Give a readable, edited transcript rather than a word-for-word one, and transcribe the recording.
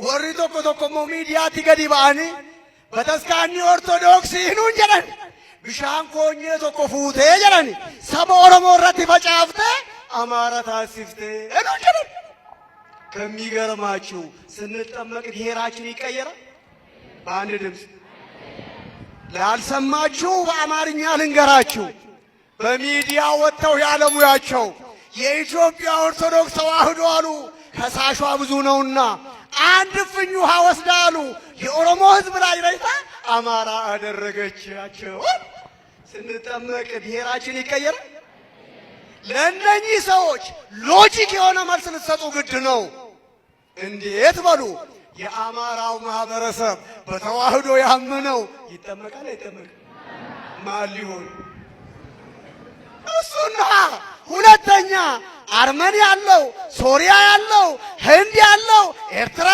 warri tokko immoo miidiyaatti gadi ba'anii bataskaanni ortodoksii hinuun jedhan bishaan koonyee tokko fuutee jedhani saba Oromoo irratti facaaftee Amaara taasiftee hinuun jedhan ከሚገርማችሁ ስንጠመቅ ብሔራችን ይቀየራል በአንድ ድምፅ ላልሰማችሁ በአማርኛ ልንገራችሁ በሚዲያ ወጥተው ያለሙያቸው የኢትዮጵያ ኦርቶዶክስ ተዋሕዶ አሉ ከሳሿ ብዙ ነውና አንድ ፍኝ ውሃ ወስዳሉ የኦሮሞ ሕዝብ ላይ ረይታ አማራ አደረገቻቸው ስንጠመቅ ብሔራችን ይቀየራል ለእነኚህ ሰዎች ሎጂክ የሆነ መልስ ልትሰጡ ግድ ነው እንዴት በሉ የአማራው ማህበረሰብ በተዋህዶ ያመነው ይጠመቃል አይጠመቅም ማን ሊሆን እሱና ሁለተኛ አርመን ያለው ሶሪያ ያለው ህንድ ያለው ኤርትራ